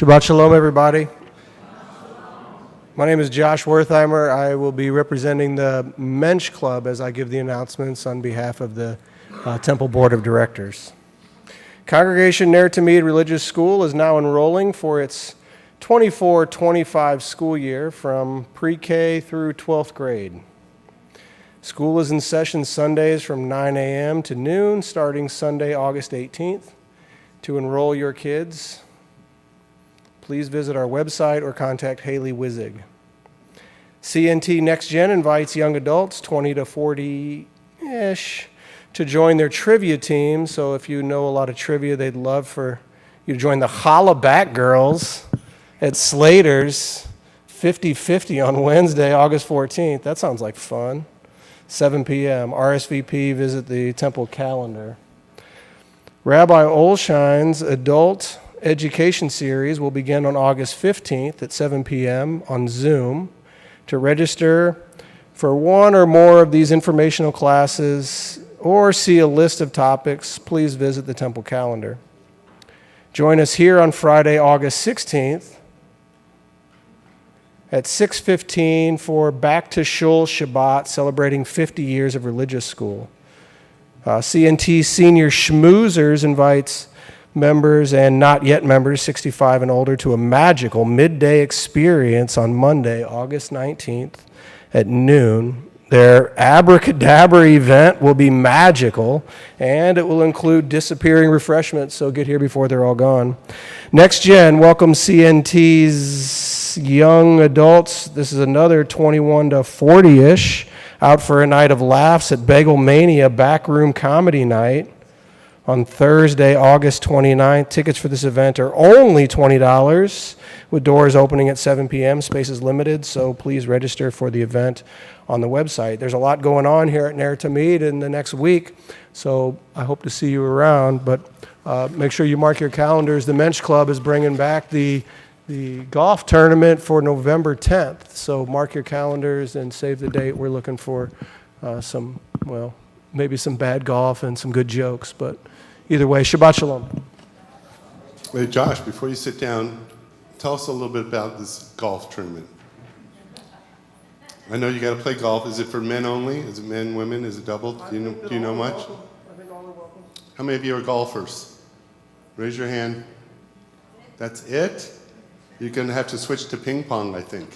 Shabbat Shalom, everybody. My name is Josh Wertheimer. I will be representing the Mensch Club as I give the announcements on behalf of the Temple Board of Directors. Congregation Ner Tamid Religious School is now enrolling for its 24-25 school year from pre-K through 12th grade. School is in session Sundays from 9 a.m. to noon, starting Sunday, August 18th. To enroll your kids, please visit our website or contact Haley Wizig. CNT Next Gen invites young adults, 20 to 40-ish, to join their trivia team. So if you know a lot of trivia, they'd love for you to join the Holla Back Girls at Slater's 50-50 on Wednesday, August 14th. That sounds like fun. 7 p.m. RSVP, visit the temple calendar. Rabbi Olshine's Adult Education Series will begin on August 15th at 7 p.m. on Zoom. To register for one or more of these informational classes or see a list of topics, please visit the temple calendar. Join us here on Friday, August 16th at 6:15 for Back to Shul Shabbat, celebrating 50 years of religious school. CNT Senior Schmoozers invites members and not yet members 65 and older to a magical midday experience on Monday, August 19th at noon. Their abracadabra event will be magical, and it will include disappearing refreshments, so get here before they're all gone. Next Gen welcomes CNT's young adults. This is another 21 to 40-ish out for a night of laughs at Bagel Mania Backroom Comedy Night on Thursday, August 29th. Tickets for this event are only $20, with doors opening at 7 p.m. Space is limited, so please register for the event on the website. There's a lot going on here at Ner Tamid in the next week, so I hope to see you around, but make sure you mark your calendars. The Mensch Club is bringing back the golf tournament for November 10th, so mark your calendars and save the date. We're looking for maybe some bad golf and some good jokes, but either way, Shabbat Shalom. Hey, Josh, before you sit down, tell us a little bit about this golf tournament. I know you got to play golf. Is it for men only? Is it men, women? Is it double? Do you know much? I think all are welcome. How many of you are golfers? Raise your hand. That's it? You're going to have to switch to ping pong, I think.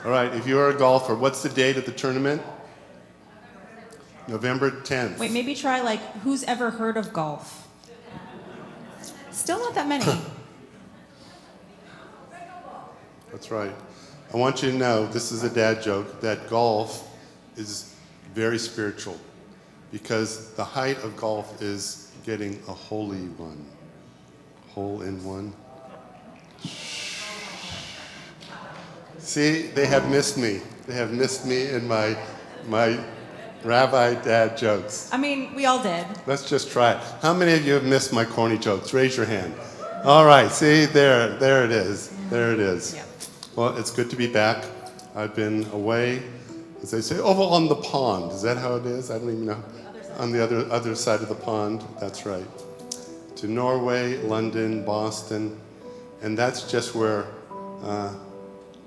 All right, if you are a golfer, what's the date of the tournament? November 10th. Wait, maybe try who's ever heard of golf? Still not that many. That's right. I want you to know, this is a dad joke, that golf is very spiritual because the height of golf is getting a holy one. Hole in one. See, they have missed me. They have missed me in my rabbi dad jokes. I mean, we all did. Let's just try it. How many of you have missed my corny jokes? Raise your hand. All right, see, there it is. There it is. Yeah. Well, it's good to be back. I've been away, as they say, over on the pond. Is that how it is? I don't even know. On the other side of the pond, that's right. To Norway, London, Boston, and that's just where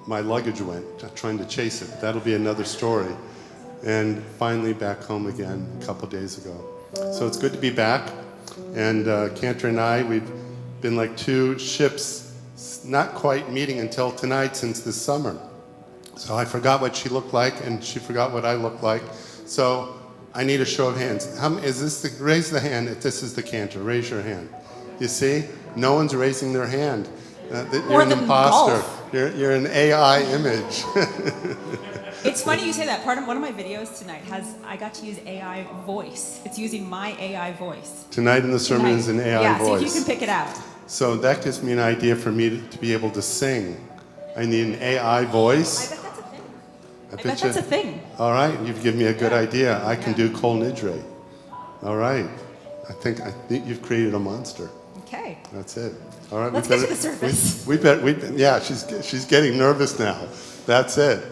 my luggage went, trying to chase it. That'll be another story. And finally back home again a couple days ago. So it's good to be back. And Cantor and I, we've been like two ships, not quite meeting until tonight since this summer. So I forgot what she looked like, and she forgot what I looked like. So I need a show of hands. Raise the hand if this is the Cantor. Raise your hand. You see? No one's raising their hand. You're an imposter. You're an AI image. It's funny you say that. One of my videos tonight I got to use AI voice. It's using my AI voice. Tonight in the sermon is an AI voice. Yeah, see if you can pick it out. So that gives me an idea for me to be able to sing. I need an AI voice. I bet that's a thing. I bet that's a thing. All right, you've given me a good idea. I can do Kol Nidre. All right. I think you've created a monster. Okay. That's it. All right. Let's get to the surface. Yeah, she's getting nervous now. That's it.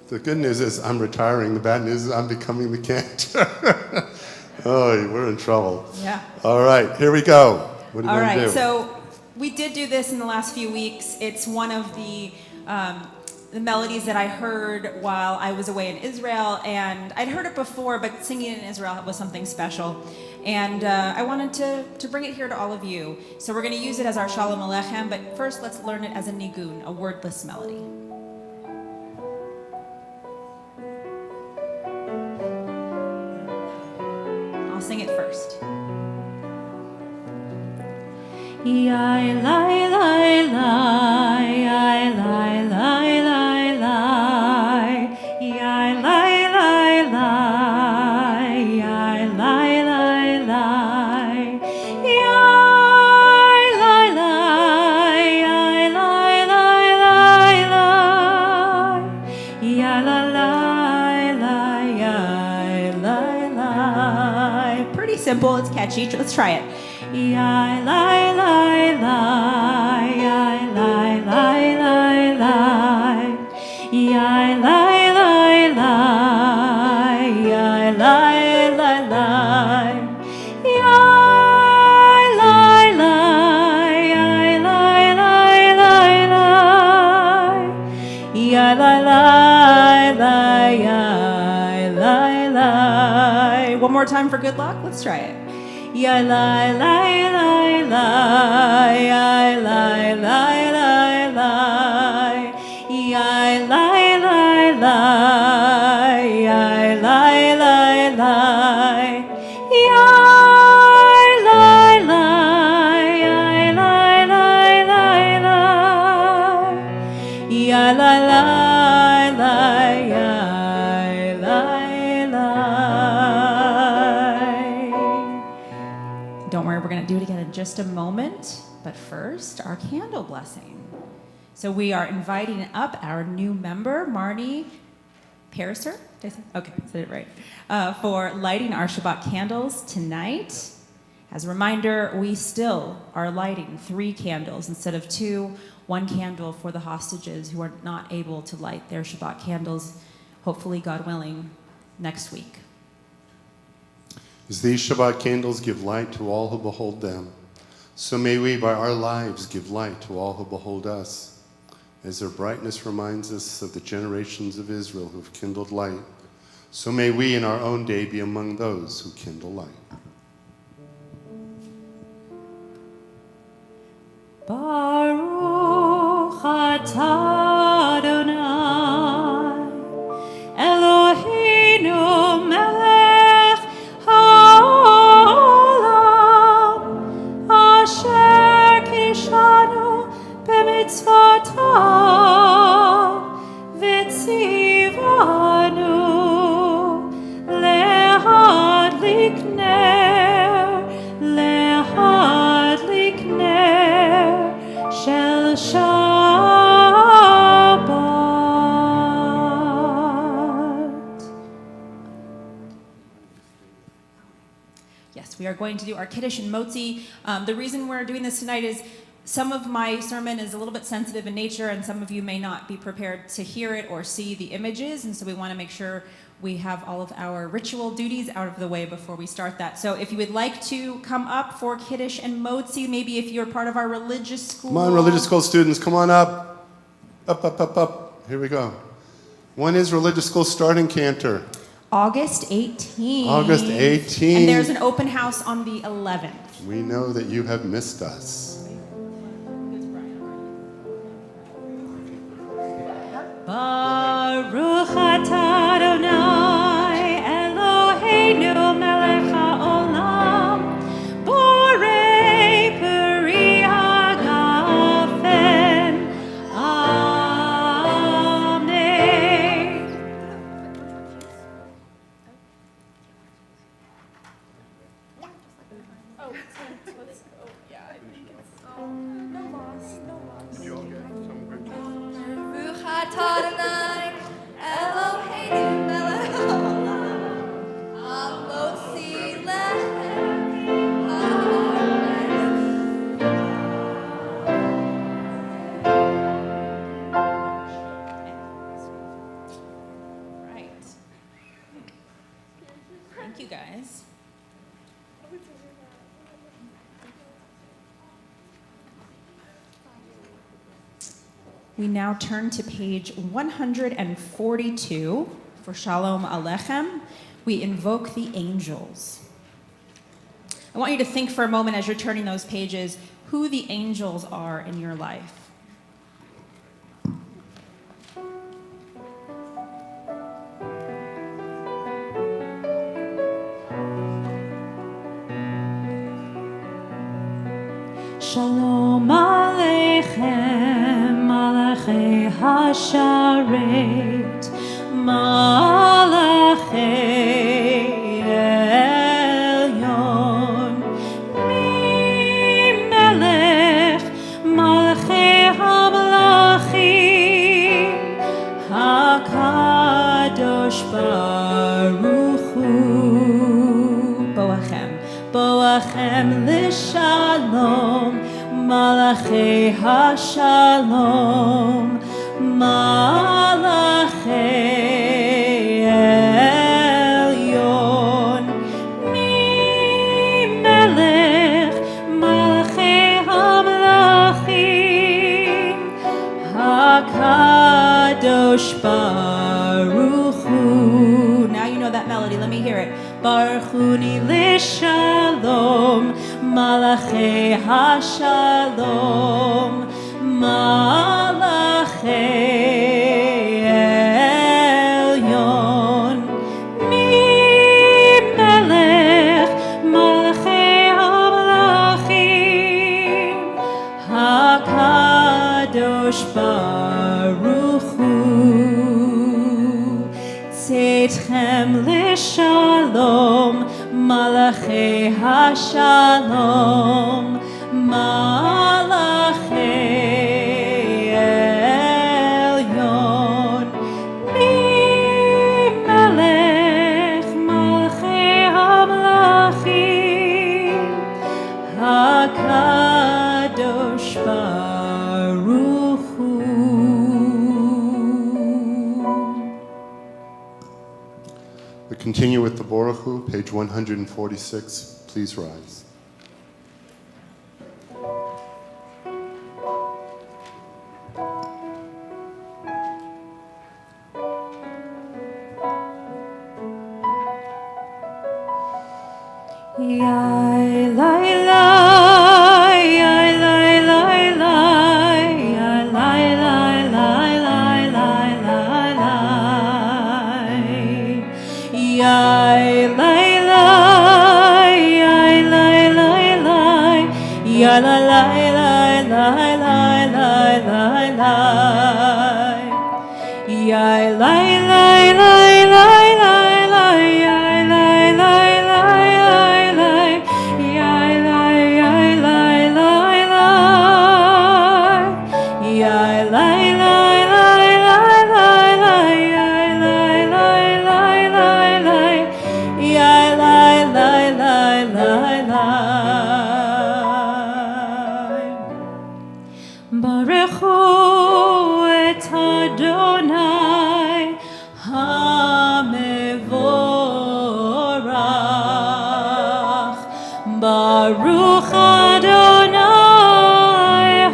The good news is I'm retiring. The bad news is I'm becoming the Cantor. Oh, we're in trouble. Yeah. All right, here we go. What do you All want to right, do? so we did do this in the last few weeks. It's one of the melodies that I heard while I was away in Israel, and I'd heard it before, but singing it in Israel was something special. And I wanted to bring it here to all of you. So we're going to use it as our Shalom Aleichem, but first let's learn it as a nigun, a wordless melody. I'll sing it first. Yai lai lai lai, yai lai lai lai lai, yai lai lai lai, yai lai lai lai, yai lai lai, yai lai lai lai lai, yai lai lai, yai lai lai. Pretty simple, it's catchy. Let's try it. Yai lai lai lai, yai lai lai lai lai, yai lai lai lai, yai lai lai lai, yai lai lai, yai lai lai lai lai, yai lai lai lai, yai lai lai. One more time for good luck. Let's try it. Yai lai lai lai lai, yai lai lai lai lai, yai lai lai lai, yai lai lai lai, yai lai lai, yai lai lai lai lai, yai lai lai lai, yai lai lai. Don't worry, we're going to do it again in just a moment. But first, our candle blessing. So we are inviting up our new member, Marnie Pariser. Did I say? Okay, I said it right. For lighting our Shabbat candles tonight. As a reminder, we still are lighting 3 candles instead of 2. 1 candle for the hostages who are not able to light their Shabbat candles, hopefully, God willing, next week. As these Shabbat candles give light to all who behold them, so may we by our lives give light to all who behold us. As their brightness reminds us of the generations of Israel who have kindled light, so may we in our own day be among those who kindle light. Baruch atah Adonai, Eloheinu melech haolam, asher kishanu b'mitzvotav, v'tzivanu lehadlik ner shel Shabbat. Yes, we are going to do our Kiddush and Motzi. The reason we're doing this tonight is some of my sermon is a little bit sensitive in nature, and some of you may not be prepared to hear it or see the images, and so we want to make sure we have all of our ritual duties out of the way before we start that. So if you would like to come up for Kiddush and Motzi, maybe if you're part of our religious school. Come on, religious school students, come on up. Up, up, up, up. Here we go. When is religious school starting, Cantor? August 18th. August 18th. And there's an open house on the 11th. We know that you have missed us. Baruch atah Adonai, Eloheinu melech haolam, borei peri hagafen. Amen. Baruch atah Adonai, Eloheinu melech haolam, hamotzi lechem Right. Thank you, guys. We now turn to page 142 for Shalom Alechem. We invoke the angels. I want you to think for a moment as you're turning those pages who the angels are in your life. Shalom Aleichem, Malachei Hasharet, Malachei Elyon, Mimelech, Malachei HaMelachim, HaKadosh Baruch Hu. Boachem, Boachem L'Shalom, Malachei HaShalom, Malachei Elyon, Mimelech, Malachei HaMelachim, HaKadosh Baruch Hu. Now you know that melody, let me hear it. Baruch Huni L'Shalom, Malachei HaShalom, Malachei Elyon, Mimelech, Malachei HaMelachim, HaKadosh Baruch Hu. Tzedchem L'Shalom, Malachei HaShalom, Malachei Elyon, Mimelech, Malachei HaMelachim, HaKadosh Baruch Hu. We continue with the Baruch Hu, page 146. Please rise. Yai lai lai, yai lai lai lai, yai lai lai lai lai lai lai lai. Yai lai lai, yai lai lai lai, yai lai lai lai lai lai lai lai lai. Yai lai lai lai lai lai lai, yai lai lai lai lai lai, yai lai yai lai lai lai, yai lai lai lai lai lai lai, yai lai lai lai lai lai, yai lai lai lai lai lai. Baruch Hu et Adonai HaMevorach. Baruch Adonai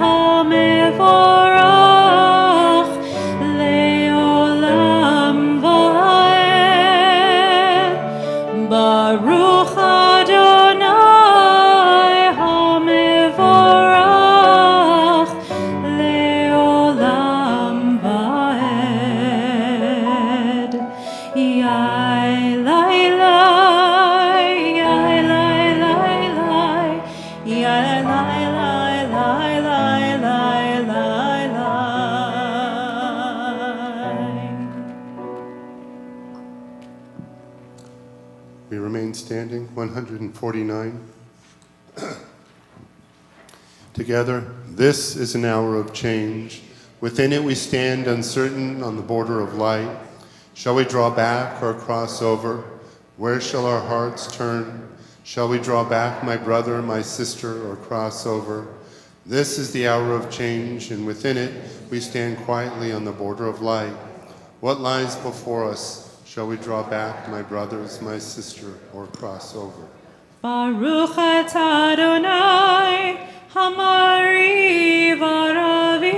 HaMevorach le'olam va'ed. Baruch Adonai HaMevorach le'olam va'ed. Yai lai lai, yai lai lai lai, yai lai lai lai lai lai lai lai. We remain standing, 149. Together, this is an hour of change. Within it we stand uncertain on the border of light. Shall we draw back or cross over? Where shall our hearts turn? Shall we draw back, my brother, my sister, or cross over? This is the hour of change, and within it we stand quietly on the border of light. What lies before us? Shall we draw back, my brothers, my sister, or cross over? Baruch et Adonai, Hamari v'Aravi.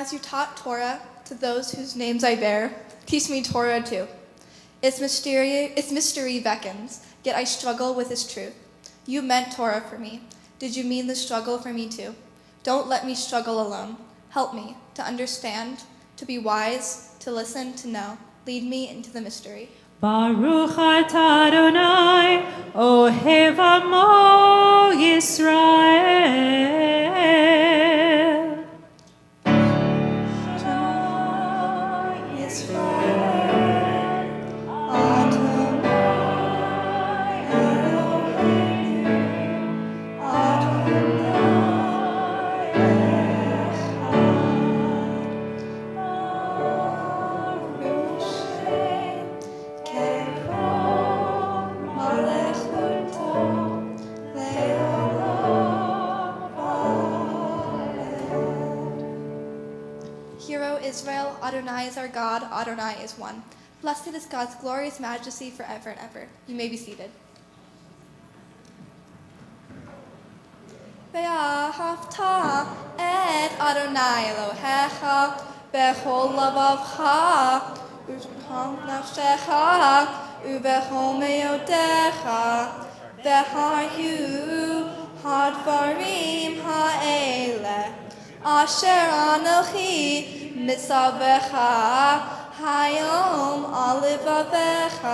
As you taught Torah to those whose names I bear, teach me Torah too. Its mystery beckons, yet I struggle with its truth. You meant Torah for me. Did you mean the struggle for me too? Don't let me struggle alone. Help me to understand, to be wise, to listen, to know. Lead me into the mystery. Baruch atah Adonai, Ohev Amo Yisrael. Hero Israel, Adonai is our God, Adonai is one. Blessed is God's glorious majesty forever and ever. You may be seated. ואהבת את אדוני אלוהיך בכל לבבך ובכל נפשך ובכל מאודך והיו הדברים האלה אשר אנוכי מצווך היום על לבביך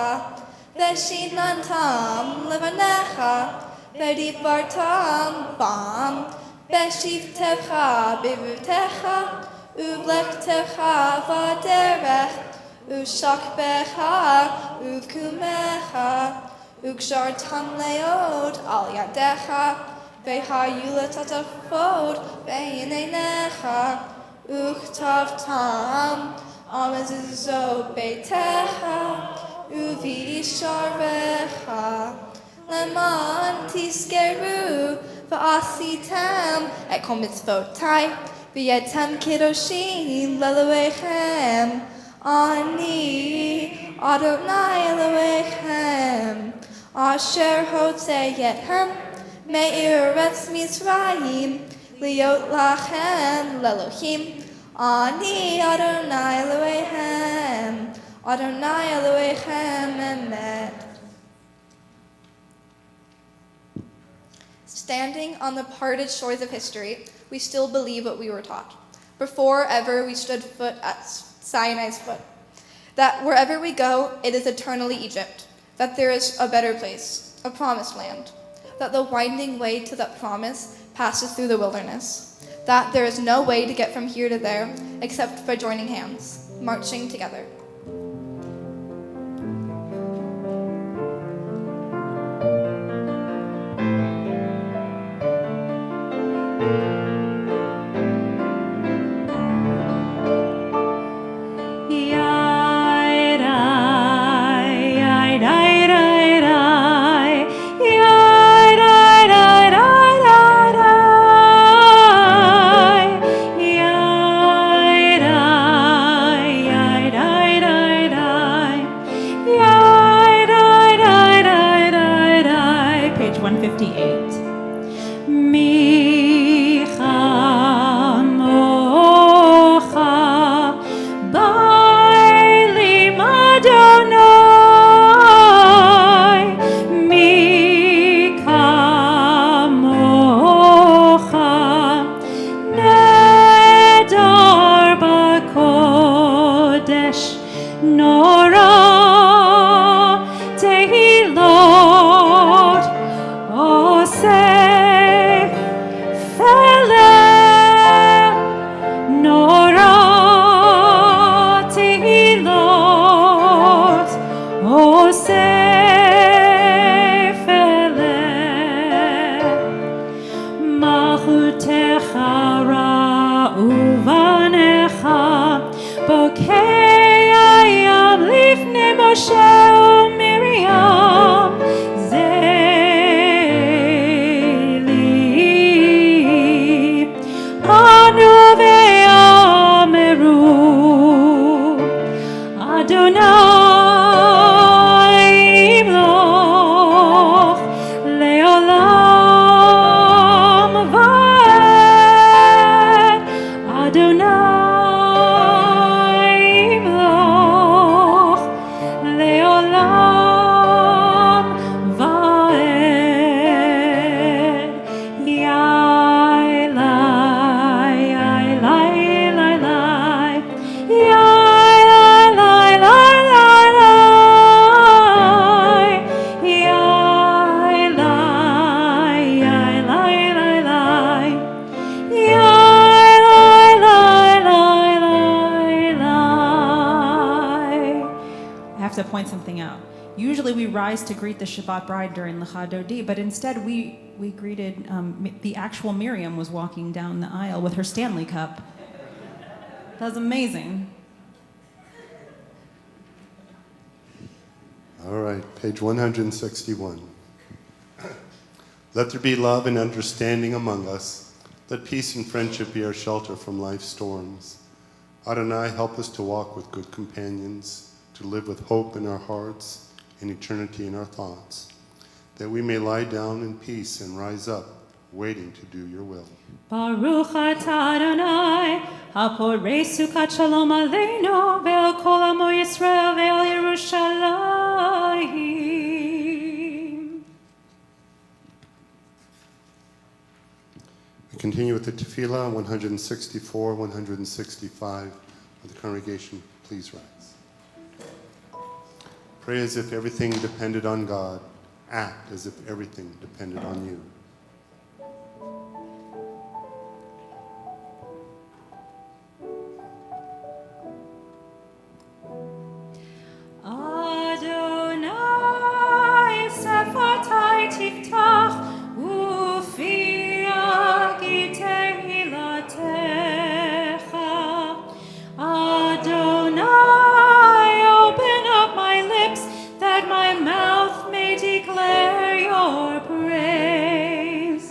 ושיננתם לבניך ודיברתם בם בשבתך בביתך ובלכתך בדרך ושכבך ובקומך וגשרתם להיות על ידיך והיו לטוטפות בין עיניך וכתבתם על מזוזות ביתך ובשעריך למען תזכרו ועשיתם את כל מצוותיי והייתם קדושים לאלוהיכם. אני אדוני אלוהיכם אשר הוצאתכם מארץ מצרים להיות לכם לאלוהים. אני אדוני אלוהיכם, אדוני אלוהיכם אמת. Standing on the parted shores of history, we still believe what we were taught. Before ever we stood foot at Sinai's foot. That wherever we go, it is eternally Egypt. That there is a better place, a promised land. That the winding way to that promise passes through the wilderness. That there is no way to get from here to there except by joining hands, marching together. Adonai have to point something out. Usually we rise to greet the Shabbat bride during Lecha Dodi, but instead we greeted, the actual Miriam was walking down the aisle with her Stanley Cup. That was amazing. All right, page 161. Let there be love and understanding among us. Let peace and friendship be our shelter from life's storms. Adonai, help us to walk with good companions, to live with hope in our hearts and eternity in our thoughts, that we may lie down in peace and rise up, waiting to do your will. Baruch atah Adonai, haporei sukat shalom aleinu, ve'el kol amo Yisrael ve'el Yerushalayim. We continue with the tefillah, 164, 165. Will the congregation please rise? Pray as if everything depended on God. Act as if everything depended on you. Adonai sefatai tiftach ufia giteilatecha. Adonai, open up my lips that my mouth may declare your praise.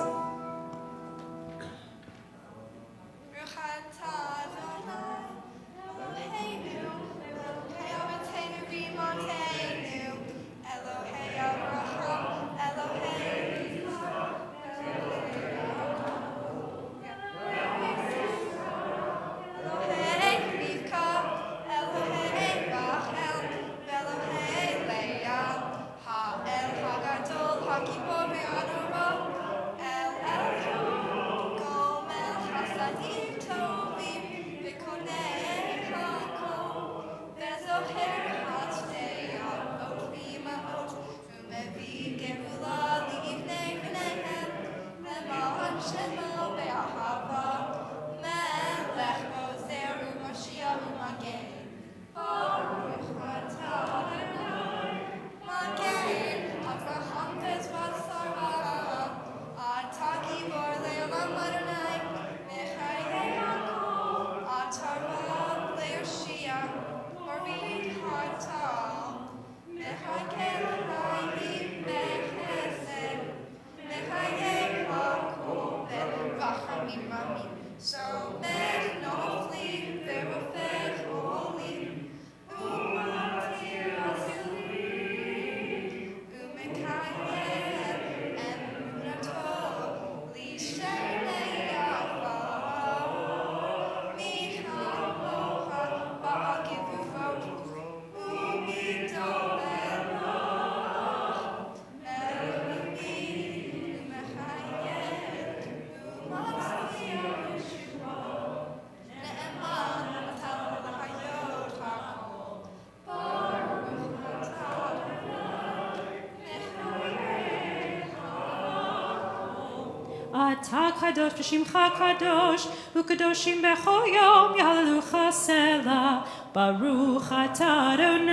אתה קדוש ושמך קדוש, וקדושים בכל יום יהללוך סלע. ברוך אתה אדוני,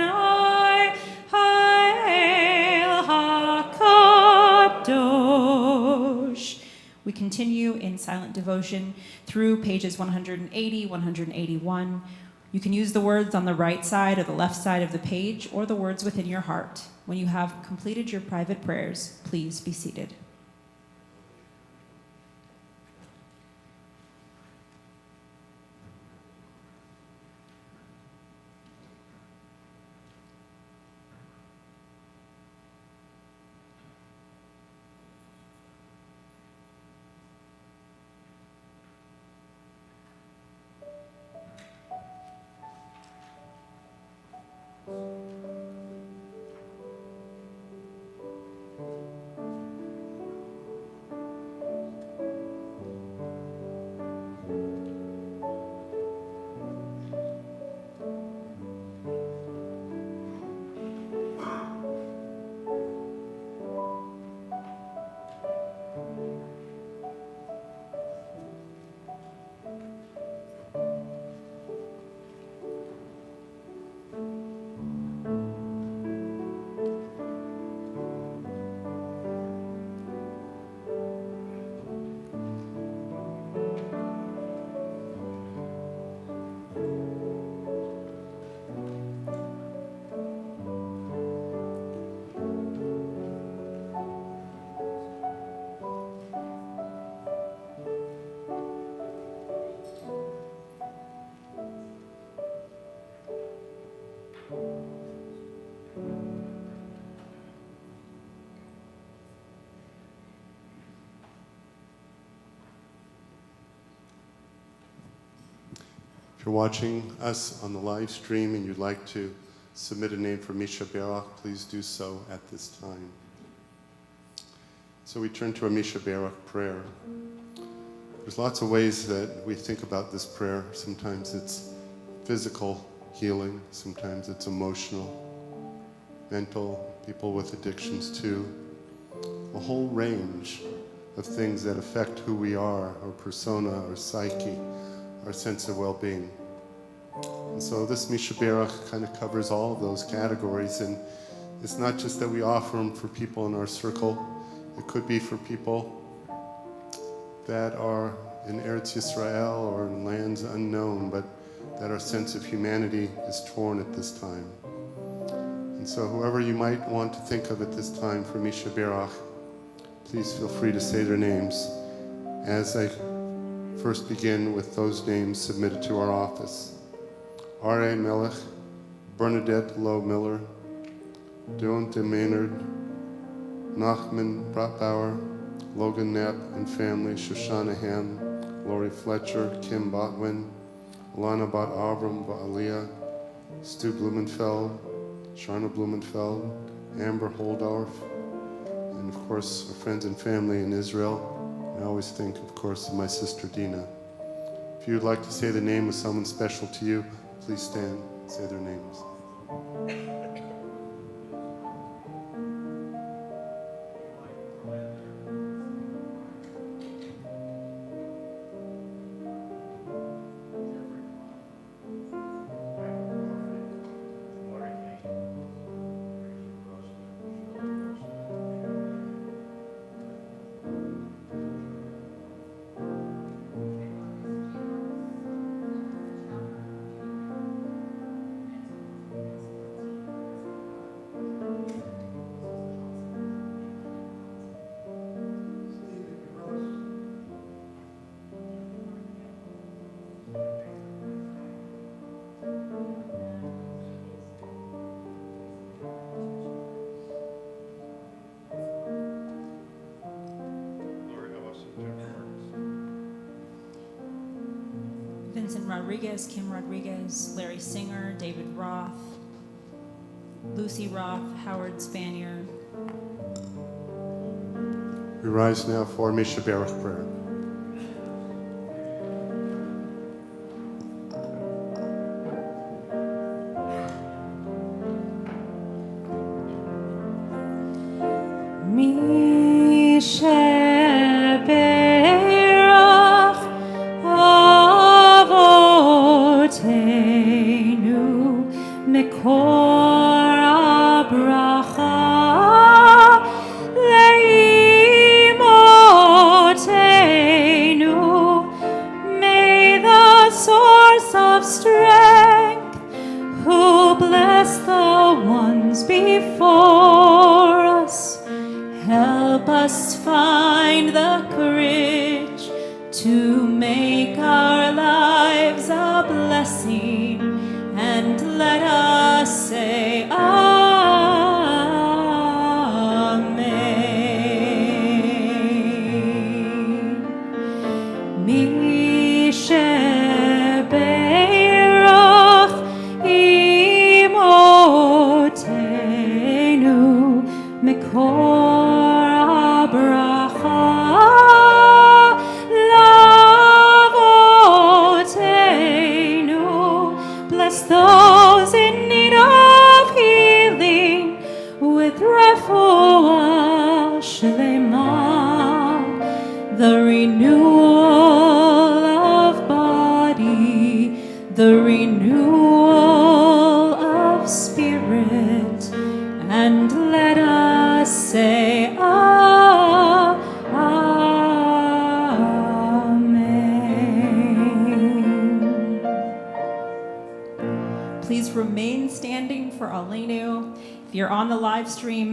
האל הקדוש. We continue in silent devotion through pages 180, 181. You can use the words on the right side or the left side of the page, or the words within your heart. When you have completed your private prayers, please be seated. If you're watching us on the live stream and you'd like to submit a name for Misha Berach, please do so at this time. So we turn to a Misha Berach prayer. There's lots of ways that we think about this prayer. Sometimes it's physical healing, sometimes it's emotional, mental, people with addictions too. A whole range of things that affect who we are, our persona, our psyche, our sense of well-being. And so this Misha Berach kind of covers all of those categories, and it's not just that we offer them for people in our circle. It could be for people that are in Eretz Yisrael or in lands unknown, but that our sense of humanity is torn at this time. And so whoever you might want to think of at this time for Misha Berach, please feel free to say their names as I first begin with those names submitted to our office. R.A. Melech, Bernadette Lowe Miller, Dawn de Maynard, Nachman Bratbauer, Logan Knapp and family, Shoshana Ham, Lori Fletcher, Kim Botwin, Alana Bat Avram Baaliyah, Stu Blumenfeld, Sharna Blumenfeld, Amber Holdorf, and of course our friends and family in Israel. I always think, of course, of my sister Dina. If you would like to say the name of someone special to you, please stand and say their names. Vincent Rodriguez, Kim Rodriguez, Larry Singer, David Roth, Lucy Roth, Howard Spanier. We rise now for Misha Berach prayer.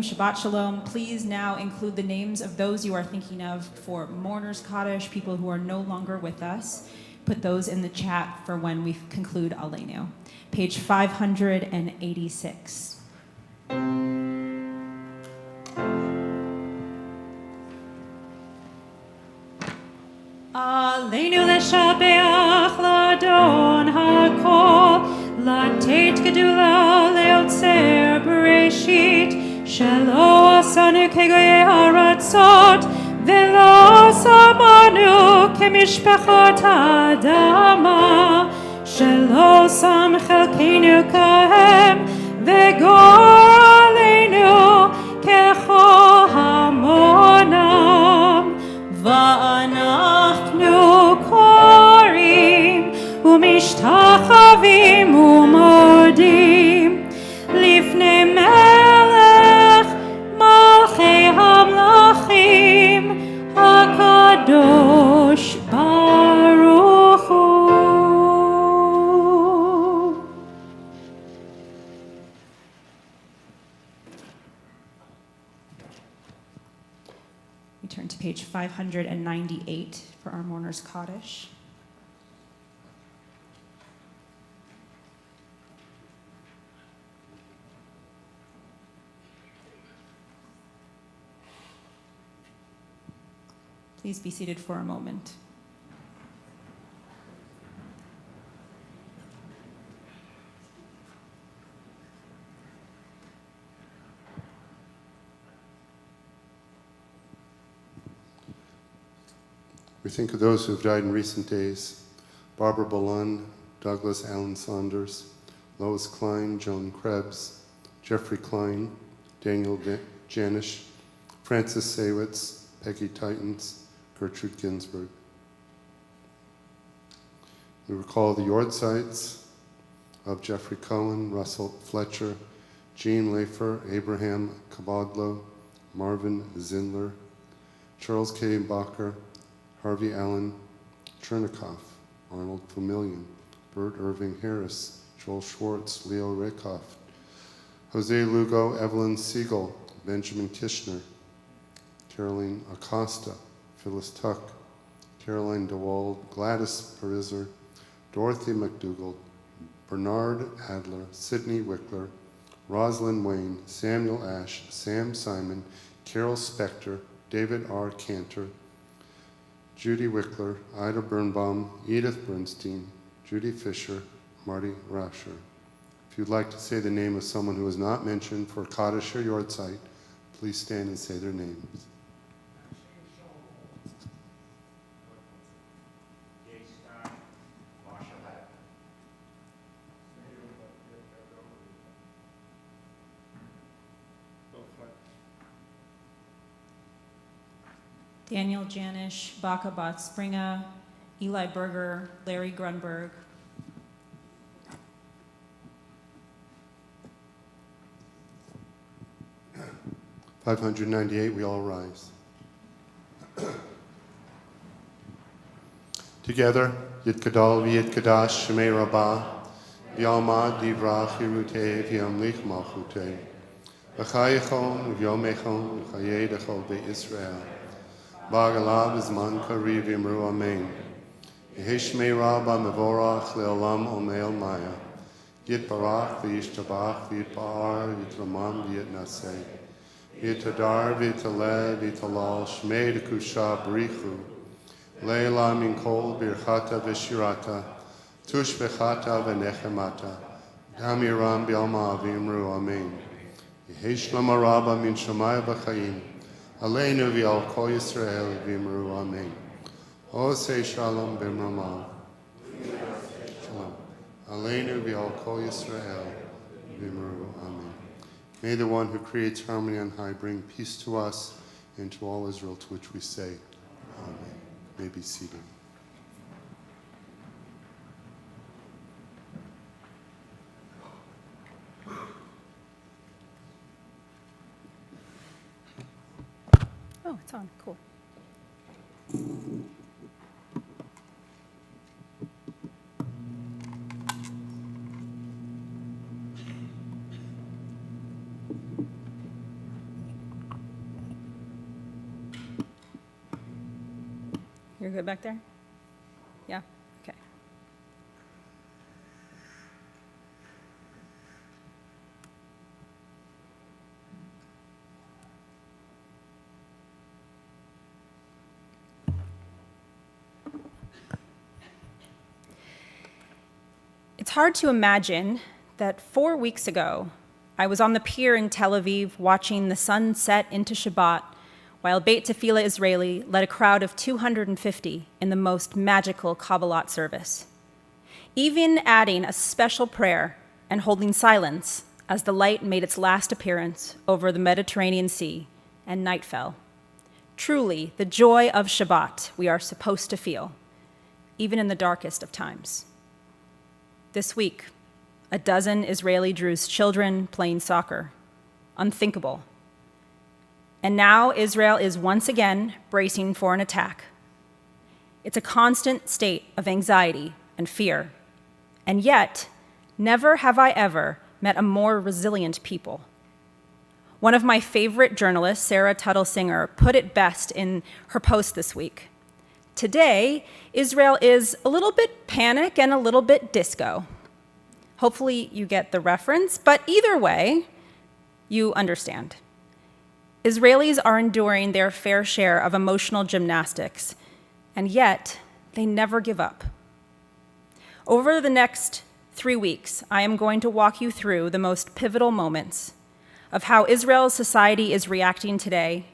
Shabbat Shalom. Please now include the names of those you are thinking of for mourners Kaddish, people who are no longer with us. put those in the chat for when we conclude Aleinu. Page 586. Aleinu leshabeach ladon hakol, latet gedula leotzer bereshit, shelo asanu kegoye haratzot, velo samanu kemishpachot adama, shelo sam chelkeinu kahem, vegor aleinu kechol hamonam, ואנחנו קוראים ומשתחווים ומודים לפני מלך מלכי המלכים הקדוש ברוך הוא. We turn to page 598 for our mourner's Kaddish. Please be seated for a moment. We think of those who have died in recent days: Barbara Bolan, Douglas Allen Saunders, Lois Klein, Joan Krebs, Jeffrey Klein, Daniel Janish, Francis Saywitz, Peggy Titans, Gertrude Ginsburg. We recall the Yordsites of Jeffrey Cohen, Russell Fletcher, Jean Lafer, Abraham Kabodlo, Marvin Zindler, Charles K. Bacher, Harvey Allen Chernikoff, Arnold Fumillion, Bert Irving Harris, Joel Schwartz, Leo Rakoff, Jose Lugo, Evelyn Siegel, Benjamin Kishner, Caroline Acosta, Phyllis Tuck, Caroline DeWald, Gladys Pariser, Dorothy McDougall, Bernard Adler, Sidney Wickler, Rosalind Wayne, Samuel Ash, Sam Simon, Carol Spector, David R. Cantor, Judy Wickler, Ida Birnbaum, Edith Bernstein, Judy Fisher, Marty Rasher. If you'd like to say the name of someone who was not mentioned for Kaddish or Yortzeit, please stand and say their names. Daniel Janish, Baka Bat Springer, Eli Berger, Larry Grunberg. $598, we all rise. Together, Yit Kadal v'Yit Kadash Shemei Rabbah, V'yalmad Divrach Yerutei v'yamlich Malchutei, V'chayechon v'yomechon v'chayei dechol be'Yisrael, Ba'agalav Zman Kariv Yimru Amen, Yehi Shmei Rabbah Mevorach Le'olam Omeil Maya, Yit Barach v'Yishtabach v'Yit Ba'ar v'Yitramam v'Yit Naseh, V'Yitadar v'Yitaleh v'Yitalal Shmei Dekusha B'richu, Leila min kol birchata v'shirata, tush v'chata v'nechemata, Damiram b'alma v'imru amen. Yehi shlama rabba min shamaya b'chaim, Aleinu v'al kol Yisrael v'imru amen. Osei shalom b'mrama. Shalom. Aleinu v'al kol Yisrael v'imru amen. May the one who creates harmony on high bring peace to us and to all Israel, to which we say, amen. May be seated. Oh, it's on. Cool. You're good back there? Yeah? Okay. hard to imagine that 4 weeks ago, I was on the pier in Tel Aviv watching the sun set into Shabbat while Beit Tefillah Israeli led a crowd of 250 in the most magical Kabbalat service, even adding a special prayer and holding silence as the light made its last appearance over the Mediterranean Sea and night fell. Truly, the joy of Shabbat we are supposed to feel, even in the darkest of times. This week, a dozen Israeli Druze children playing soccer. Unthinkable. And now Israel is once again bracing for an attack. It's a constant state of anxiety and fear. And yet, never have I ever met a more resilient people. One of my favorite journalists, Sarah Tuttle Singer, put it best in her post this week. Today, Israel is a little bit panic and a little bit disco. Hopefully you get the reference, but either way, you understand. Israelis are enduring their fair share of emotional gymnastics, and yet they never give up. Over the next 3 weeks, I am going to walk you through the most pivotal moments of how Israel's society is reacting today,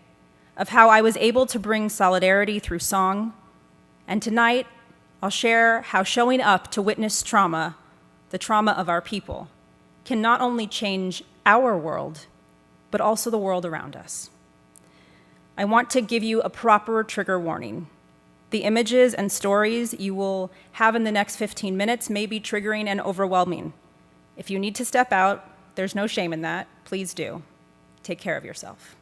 of how I was able to bring solidarity through song, and tonight I'll share how showing up to witness trauma, the trauma of our people, can not only change our world, but also the world around us. I want to give you a proper trigger warning. The images and stories you will have in the next 15 minutes may be triggering and overwhelming. If you need to step out, there's no shame in that. Please do. Take care of yourself.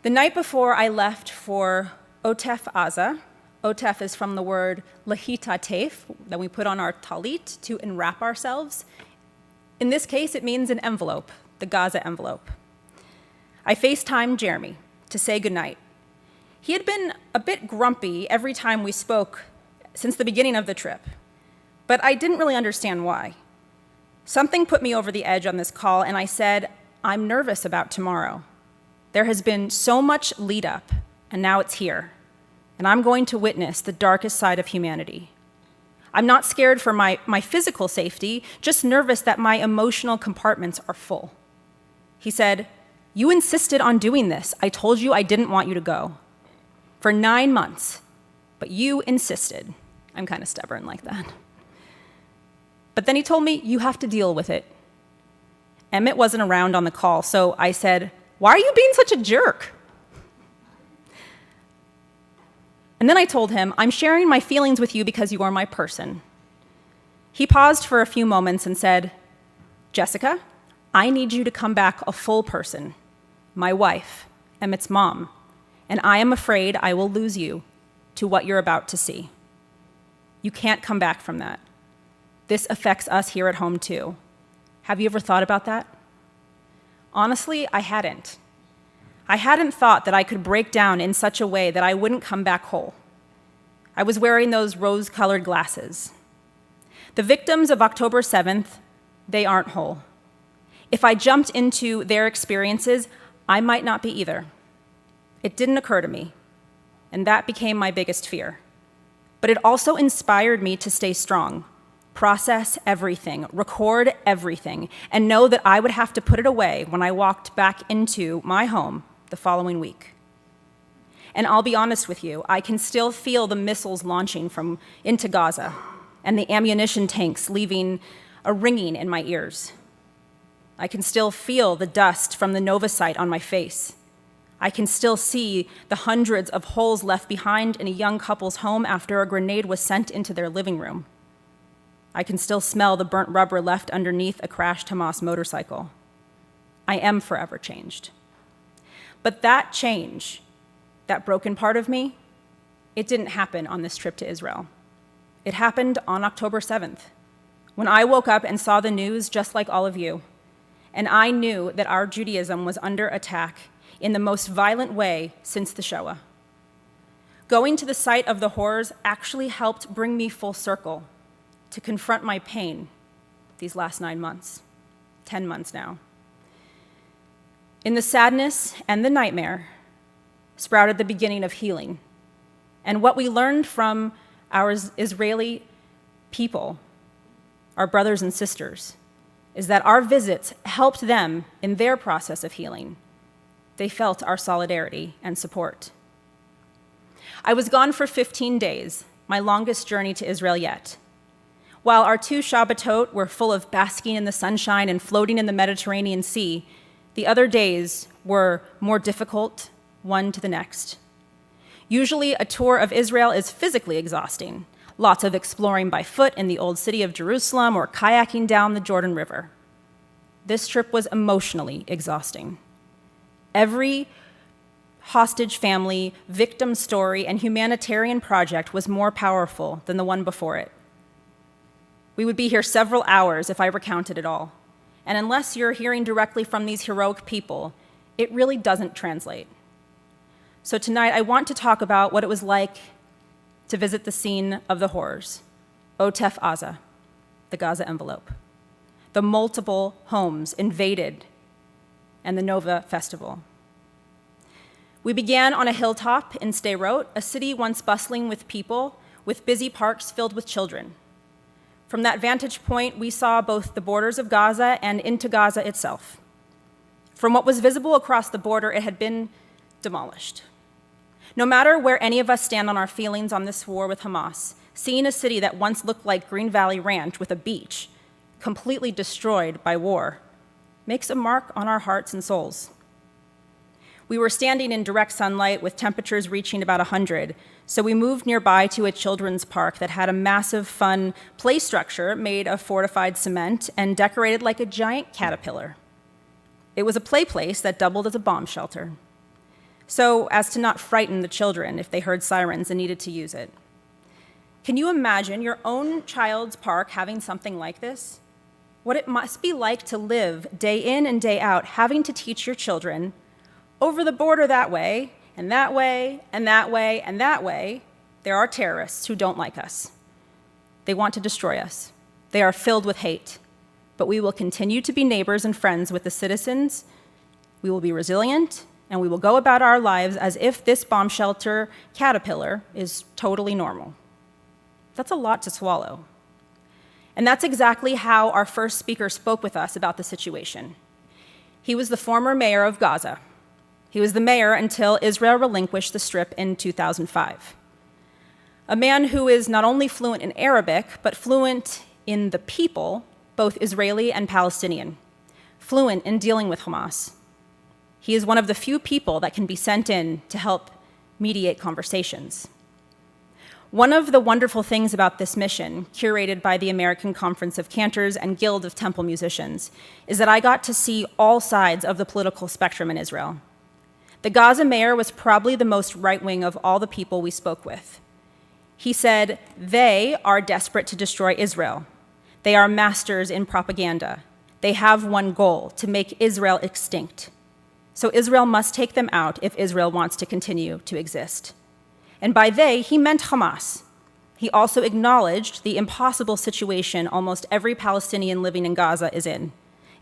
The night before I left for Otef Aza, Otef is from the word lahitatef, that we put on our talit to enwrap ourselves. In this case, it means an envelope, the Gaza envelope. I FaceTimed Jeremy to say goodnight. He had been a bit grumpy every time we spoke since the beginning of the trip, but I didn't really understand why. Something put me over the edge on this call, and I said, I'm nervous about tomorrow. There has been so much lead up, and now it's here, and I'm going to witness the darkest side of humanity. I'm not scared for my physical safety, just nervous that my emotional compartments are full. He said, you insisted on doing this. I told you I didn't want you to go. For 9 months, but you insisted. I'm kind of stubborn like that. But then he told me, you have to deal with it. Emmett wasn't around on the call, so I said, why are you being such a jerk? And then I told him, I'm sharing my feelings with you because you are my person. He paused for a few moments and said, Jessica, I need you to come back a full person, my wife, Emmett's mom, and I am afraid I will lose you to what you're about to see. You can't come back from that. This affects us here at home too. Have you ever thought about that? Honestly, I hadn't. I hadn't thought that I could break down in such a way that I wouldn't come back whole. I was wearing those rose-colored glasses. The victims of October 7th, they aren't whole. If I jumped into their experiences, I might not be either. It didn't occur to me, and that became my biggest fear. But it also inspired me to stay strong, process everything, record everything, and know that I would have to put it away when I walked back into my home the following week. And I'll be honest with you, I can still feel the missiles launching into Gaza and the ammunition tanks leaving a ringing in my ears. I can still feel the dust from the Nova site on my face. I can still see the hundreds of holes left behind in a young couple's home after a grenade was sent into their living room. I can still smell the burnt rubber left underneath a crashed Hamas motorcycle. I am forever changed. But that change, that broken part of me, it didn't happen on this trip to Israel. It happened on October 7th, when I woke up and saw the news just like all of you, and I knew that our Judaism was under attack in the most violent way since the Shoah. Going to the site of the horrors actually helped bring me full circle to confront my pain these last 9 months, 10 months now. In the sadness and the nightmare sprouted the beginning of healing. And what we learned from our Israeli people, our brothers and sisters, is that our visits helped them in their process of healing. They felt our solidarity and support. I was gone for 15 days, my longest journey to Israel yet. While our 2 Shabbatot were full of basking in the sunshine and floating in the Mediterranean Sea, the other days were more difficult, one to the next. Usually, a tour of Israel is physically exhausting, lots of exploring by foot in the old city of Jerusalem or kayaking down the Jordan River. This trip was emotionally exhausting. Every hostage family, victim story, and humanitarian project was more powerful than the one before it. We would be here several hours if I recounted it all. And unless you're hearing directly from these heroic people, it really doesn't translate. So tonight, I want to talk about what it was like to visit the scene of the horrors, Otef Aza, the Gaza envelope, the multiple homes invaded, and the Nova Festival. We began on a hilltop in Sderot, a city once bustling with people, with busy parks filled with children. From that vantage point, we saw both the borders of Gaza and into Gaza itself. From what was visible across the border, it had been demolished. No matter where any of us stand on our feelings on this war with Hamas, seeing a city that once looked like Green Valley Ranch with a beach, completely destroyed by war, makes a mark on our hearts and souls. We were standing in direct sunlight with temperatures reaching about 100, so we moved nearby to a children's park that had a massive, fun play structure made of fortified cement and decorated like a giant caterpillar. It was a play place that doubled as a bomb shelter, so as to not frighten the children if they heard sirens and needed to use it. Can you imagine your own child's park having something like this? What it must be like to live day in and day out, having to teach your children over the border that way, and that way, and that way, and that way, there are terrorists who don't like us. They want to destroy us. They are filled with hate. But we will continue to be neighbors and friends with the citizens. We will be resilient, and we will go about our lives as if this bomb shelter caterpillar is totally normal. That's a lot to swallow. And that's exactly how our first speaker spoke with us about the situation. He was the former mayor of Gaza. He was the mayor until Israel relinquished the Strip in 2005. A man who is not only fluent in Arabic, but fluent in the people, both Israeli and Palestinian, fluent in dealing with Hamas. He is one of the few people that can be sent in to help mediate conversations. One of the wonderful things about this mission, curated by the American Conference of Cantors and Guild of Temple Musicians, is that I got to see all sides of the political spectrum in Israel. The Gaza mayor was probably the most right-wing of all the people we spoke with. He said, they are desperate to destroy Israel. They are masters in propaganda. They have one goal, to make Israel extinct. So Israel must take them out if Israel wants to continue to exist. And by they, he meant Hamas. He also acknowledged the impossible situation almost every Palestinian living in Gaza is in,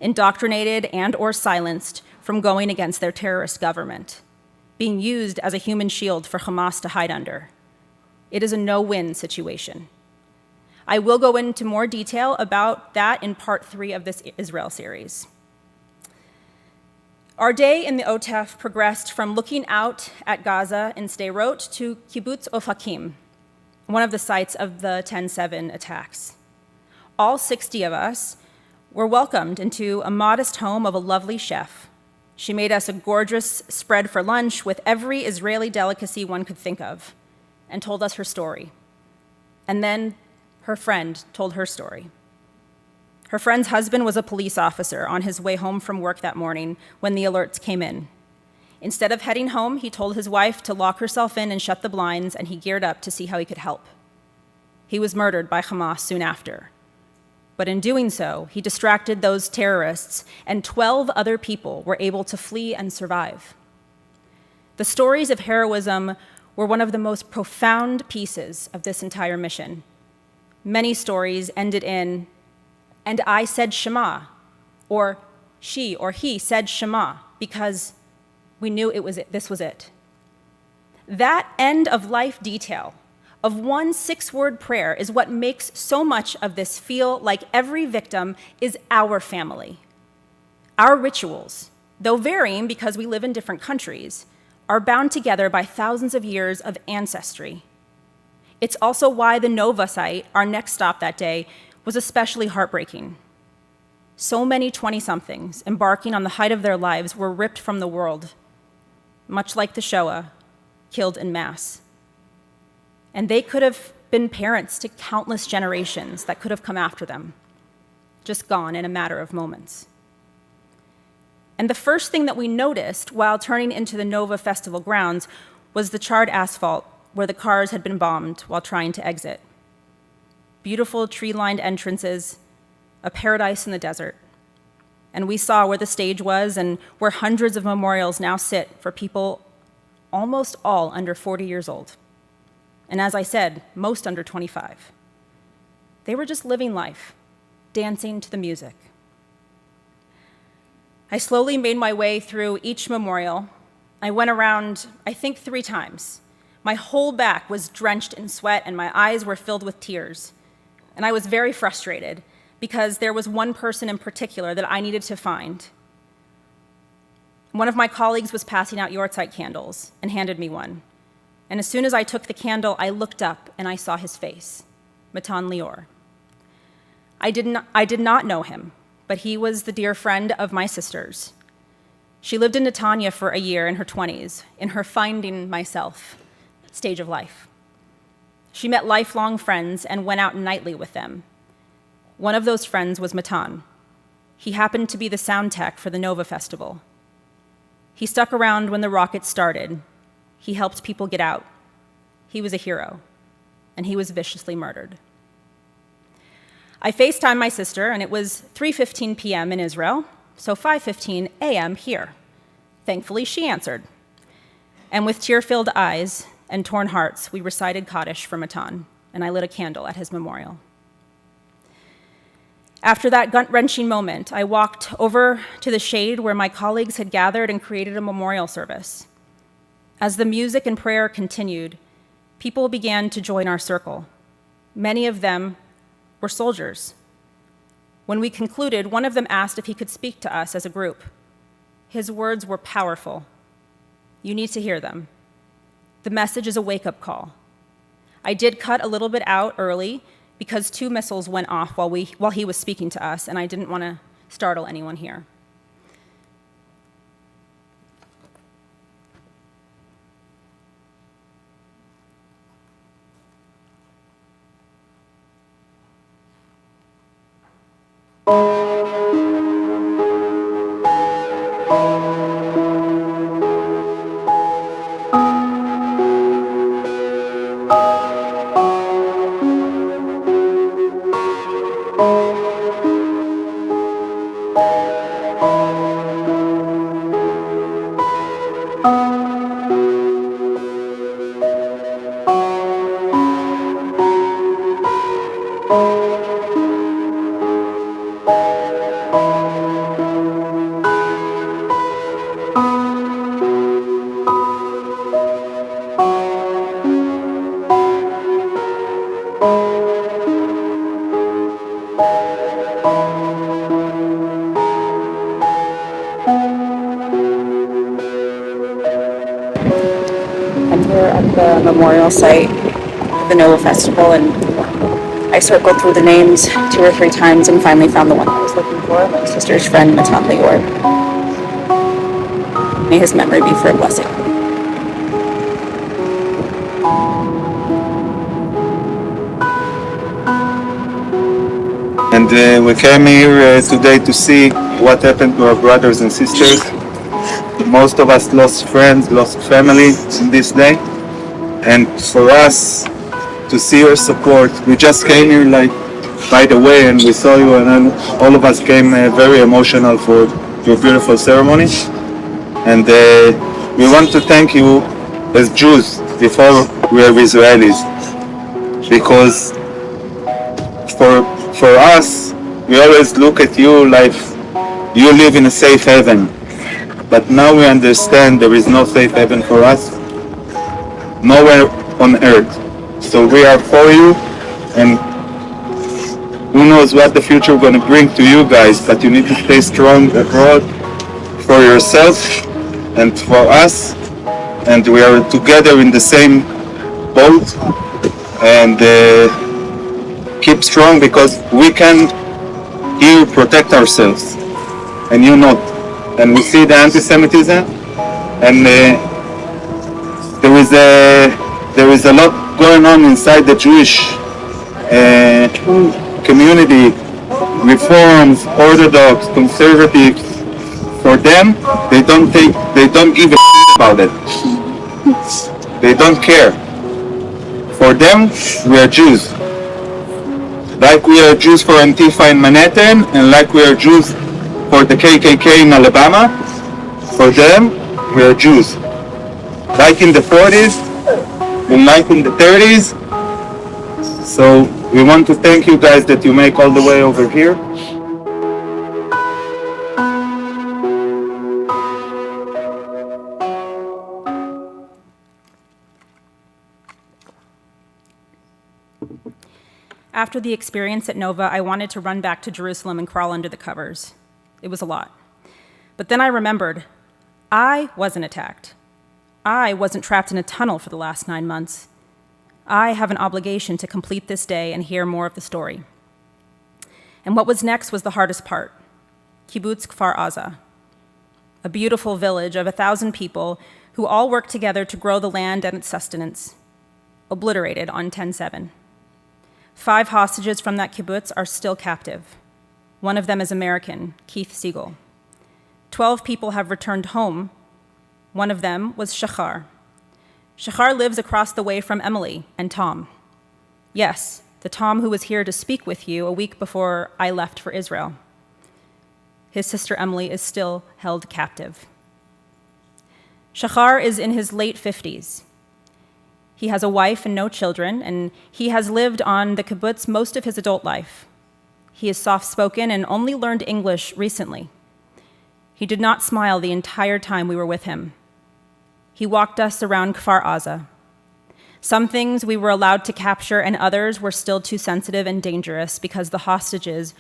indoctrinated and or silenced from going against their terrorist government, being used as a human shield for Hamas to hide under. It is a no-win situation. I will go into more detail about that in part 3 of this Israel series. Our day in the Otef progressed from looking out at Gaza in Sderot to Kibbutz Ofakim, one of the sites of the 10/7 attacks. All 60 of us were welcomed into a modest home of a lovely chef. She made us a gorgeous spread for lunch with every Israeli delicacy one could think of, and told us her story. And then her friend told her story. Her friend's husband was a police officer on his way home from work that morning when the alerts came in. Instead of heading home, he told his wife to lock herself in and shut the blinds, and he geared up to see how he could help. He was murdered by Hamas soon after. But in doing so, he distracted those terrorists, and 12 other people were able to flee and survive. The stories of heroism were one of the most profound pieces of this entire mission. Many stories ended in, and I said Shema, or she or he said Shema, because we knew this was it. That end-of-life detail of one 6-word prayer is what makes so much of this feel like every victim is our family. Our rituals, though varying because we live in different countries, are bound together by thousands of years of ancestry. It's also why the Nova site, our next stop that day, was especially heartbreaking. So many 20-somethings embarking on the height of their lives were ripped from the world, much like the Shoah, killed en masse. And they could have been parents to countless generations that could have come after them, just gone in a matter of moments. And the first thing that we noticed while turning into the Nova Festival grounds was the charred asphalt where the cars had been bombed while trying to exit. Beautiful tree-lined entrances, a paradise in the desert. And we saw where the stage was and where hundreds of memorials now sit for people almost all under 40 years old. And as I said, most under 25. They were just living life, dancing to the music. I slowly made my way through each memorial. I went around, I think, 3 times. My whole back was drenched in sweat and my eyes were filled with tears. And I was very frustrated because there was one person in particular that I needed to find. One of my colleagues was passing out Yortzeit candles and handed me one. And as soon as I took the candle, I looked up and I saw his face, Matan Lior. I did not know him, but he was the dear friend of my sister's. She lived in Netanya for a year in her 20s, in her finding myself stage of life. She met lifelong friends and went out nightly with them. One of those friends was Matan. He happened to be the sound tech for the Nova Festival. He stuck around when the rockets started. He helped people get out. He was a hero, and he was viciously murdered. I FaceTimed my sister, and it was 3:15 p.m. in Israel, so 5:15 a.m. here. Thankfully, she answered. And with tear-filled eyes and torn hearts, we recited Kaddish for Matan, and I lit a candle at his memorial. After that gut-wrenching moment, I walked over to the shade where my colleagues had gathered and created a memorial service. As the music and prayer continued, people began to join our circle. Many of them were soldiers. When we concluded, one of them asked if he could speak to us as a group. His words were powerful. You need to hear them. The message is a wake-up call. I did cut a little bit out early because 2 missiles went off while he was speaking to us, and I didn't want to startle anyone here. I'm here at the memorial site of the Nova Festival, and I circled through the names 2 or 3 times and finally found the one I was looking for, my sister's friend, Matan Lior. May his memory be for a blessing. And we came here today to see what happened to our brothers and sisters. Most of us lost friends, lost family in this day. And for us to see your support, we just came here like right away and we saw you, and then all of us came very emotional for your beautiful ceremony. And we want to thank you as Jews before we are Israelis, because for us, we always look at you like you live in a safe haven. But now we understand there is no safe haven for us, nowhere on earth. So we are for you, and who knows what the future is going to bring to you guys, but you need to stay strong abroad for yourself and for us, and we are together in the same boat, and keep strong because we can here protect ourselves, and you know, and we see the anti-Semitism, and there is a lot going on inside the Jewish community, reforms, Orthodox, conservatives. For them, they don't give a about it. They don't care. For them, we are Jews. Like we are Jews for Antifa in Manhattan, and like we are Jews for the KKK in Alabama, for them, we are Jews. Like in the 40s, and like in the 30s. So we want to thank you guys that you make all the way over here. After the experience at Nova, I wanted to run back to Jerusalem and crawl under the covers. It was a lot. But then I remembered, I wasn't attacked. I wasn't trapped in a tunnel for the last 9 months. I have an obligation to complete this day and hear more of the story. And what was next was the hardest part. Kibbutz Kfar Aza, a beautiful village of 1,000 people who all work together to grow the land and its sustenance, obliterated on 10/7. 5 hostages from that kibbutz are still captive. One of them is American, Keith Siegel. 12 people have returned home. One of them was Shachar. Shachar lives across the way from Emily and Tom. Yes, the Tom who was here to speak with you a week before I left for Israel. His sister Emily is still held captive. Shachar is in his late 50s. He has a wife and no children, and he has lived on the kibbutz most of his adult life. He is soft-spoken and only learned English recently. He did not smile the entire time we were with him. He walked us around Kfar Aza. Some things we were allowed to capture, and others were still too sensitive and dangerous because the hostages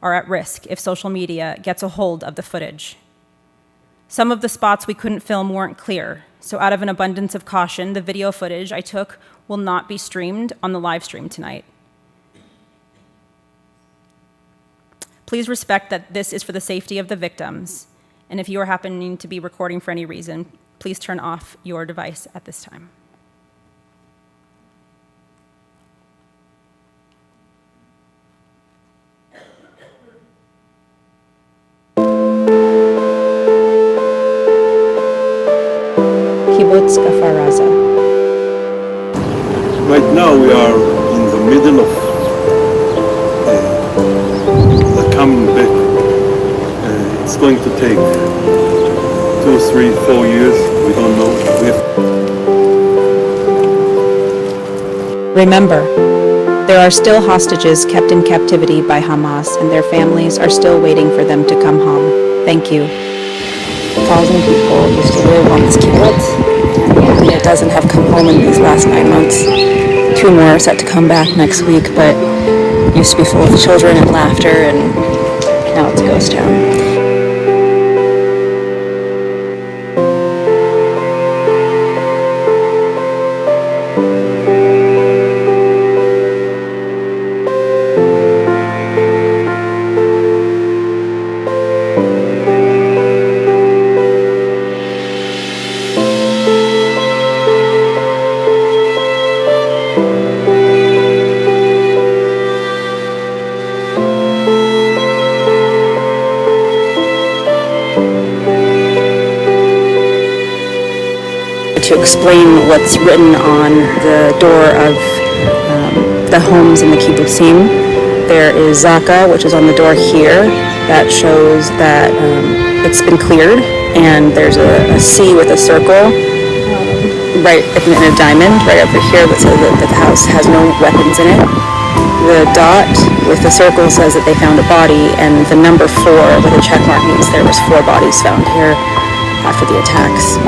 are at risk if social media gets a hold of the footage. Some of the spots we couldn't film weren't clear, so out of an abundance of caution, the video footage I took will not be streamed on the live stream tonight. Please respect that this is for the safety of the victims, and if you are happening to be recording for any reason, please turn off your device at this time. Kibbutz Kfar Aza. Right now we are in the middle of the coming back. It's going to take 2, 3, 4 years. We don't know. Remember, there are still hostages kept in captivity by Hamas, and their families are still waiting for them to come home. Thank you. 1,000 people used to live on this kibbutz, and it doesn't have come home in these last 9 months. 2 more are set to come back next week, but it used to be full of children and laughter, and now it's a ghost town. To explain what's written on the door of the homes in the kibbutzim. There is Zaka, which is on the door here, that shows that it's been cleared, and there's a C with a circle right in a diamond right over here that says that the house has no weapons in it. The dot with the circle says that they found a body, and the number 4 with a check mark means there was 4 bodies found here after the attacks.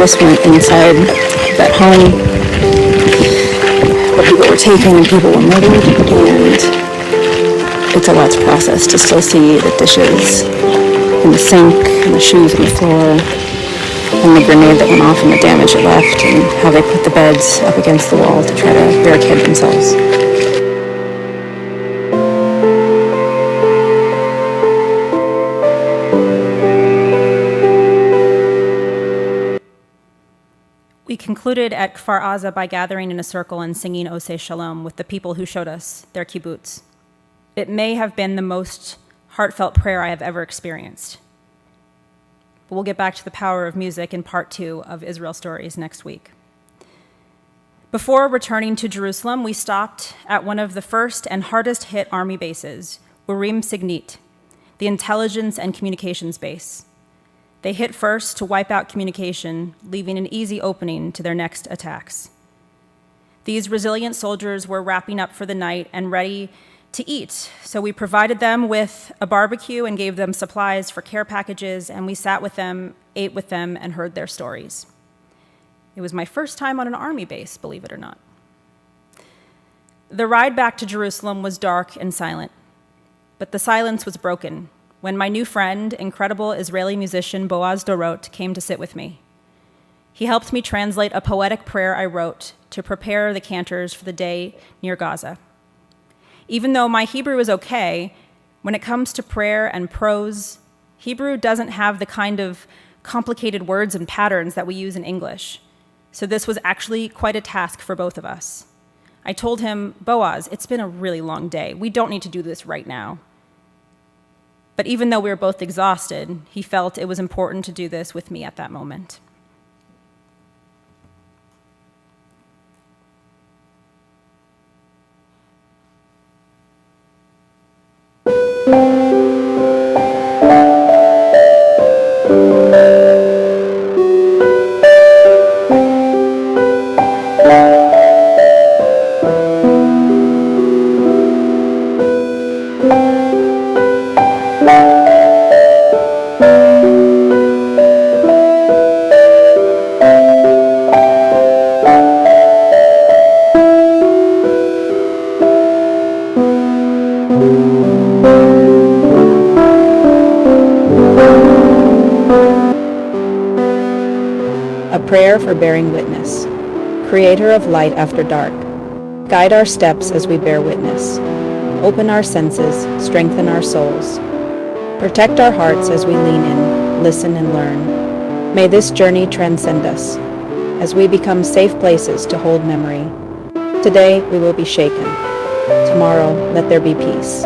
just went inside that home where people were taken and people were murdered, and it's a lot to process to still see the dishes in the sink and the shoes on the floor and the grenade that went off and the damage it left and how they put the beds up against the wall to try to barricade themselves. We concluded at Kfar Aza by gathering in a circle and singing Oseh Shalom with the people who showed us their kibbutz. It may have been the most heartfelt prayer I have ever experienced. But we'll get back to the power of music in part 2 of Israel Stories next week. Before returning to Jerusalem, we stopped at one of the first and hardest hit army bases, Urim Signit, the intelligence and communications base. They hit first to wipe out communication, leaving an easy opening to their next attacks. These resilient soldiers were wrapping up for the night and ready to eat, so we provided them with a barbecue and gave them supplies for care packages, and we sat with them, ate with them, and heard their stories. It was my first time on an army base, believe it or not. The ride back to Jerusalem was dark and silent, but the silence was broken when my new friend, incredible Israeli musician Boaz Dorot, came to sit with me. He helped me translate a poetic prayer I wrote to prepare the cantors for the day near Gaza. Even though my Hebrew is okay, when it comes to prayer and prose, Hebrew doesn't have the kind of complicated words and patterns that we use in English. So this was actually quite a task for both of us. I told him, Boaz, it's been a really long day. We don't need to do this right now. But even though we were both exhausted, he felt it was important to do this with me at that moment. A prayer for bearing witness. Creator of light after dark, guide our steps as we bear witness. Open our senses, strengthen our souls. Protect our hearts as we lean in, listen and learn. May this journey transcend us as we become safe places to hold memory. Today we will be shaken. Tomorrow let there be peace.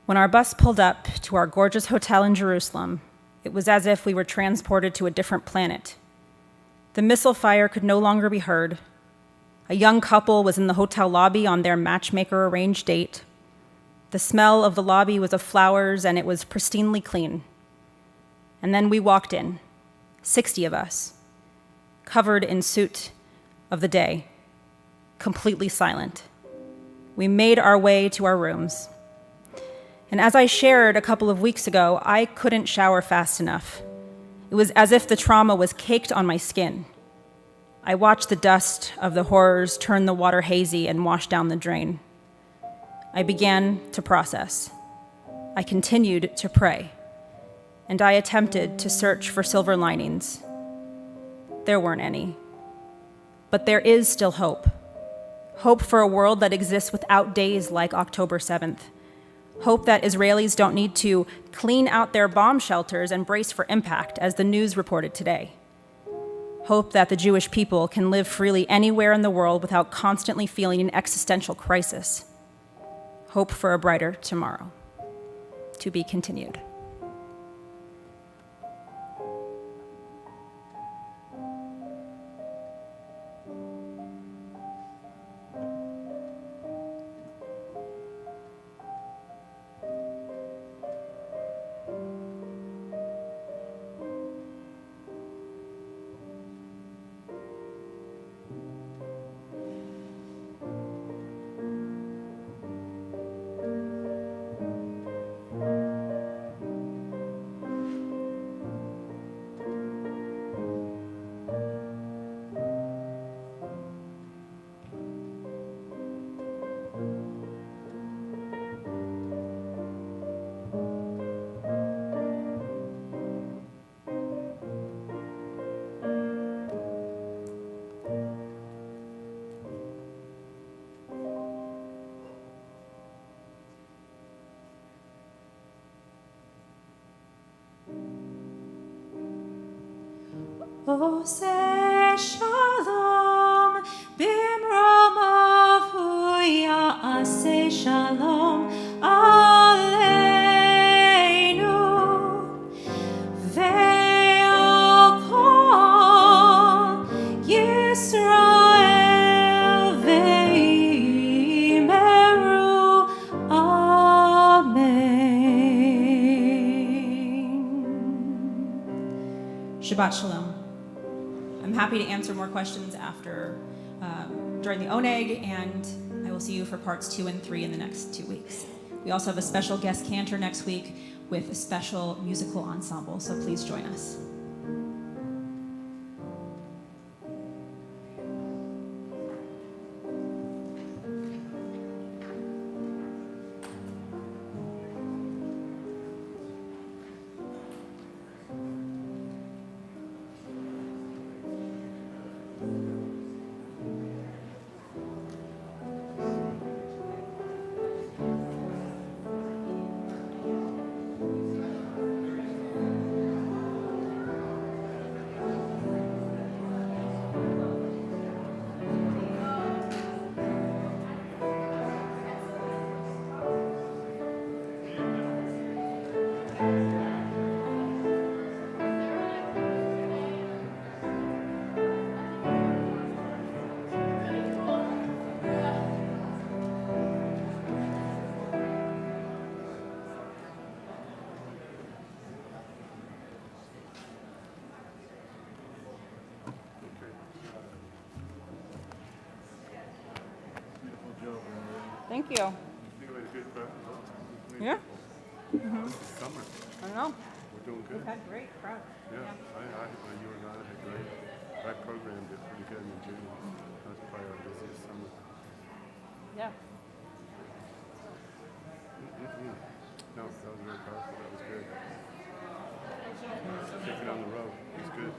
When our bus pulled up to our gorgeous hotel in Jerusalem, it was as if we were transported to a different planet. The missile fire could no longer be heard. A young couple was in the hotel lobby on their matchmaker-arranged date. The smell of the lobby was of flowers, and it was pristinely clean. And then we walked in, 60 of us, covered in suit of the day, completely silent. We made our way to our rooms. And as I shared a couple of weeks ago, I couldn't shower fast enough. It was as if the trauma was caked on my skin. I watched the dust of the horrors turn the water hazy and wash down the drain. I began to process. I continued to pray. And I attempted to search for silver linings. There weren't any. But there is still hope. Hope for a world that exists without days like October 7th. Hope that Israelis don't need to clean out their bomb shelters and brace for impact, as the news reported today. Hope that the Jewish people can live freely anywhere in the world without constantly feeling an existential crisis. Hope for a brighter tomorrow. To be continued. Ose shalom bimromav hu ya'aseh shalom aleinu ve'al kol Yisrael ve'imeru amen. Shabbat shalom. I'm happy to answer more questions after, during the oneg, and I will see you for parts 2 and 3 in the next 2 weeks. We also have a special guest cantor next week with a special musical ensemble, so please join us. Thank you. I think we had a good practice. Yeah, Summer. I know. We're doing good. We've had great crowd. Yeah, you and I had great. I programmed it pretty good in June. That was probably our busiest summer. Yeah. No, that was very powerful. That was good. Take it on the road. It was good.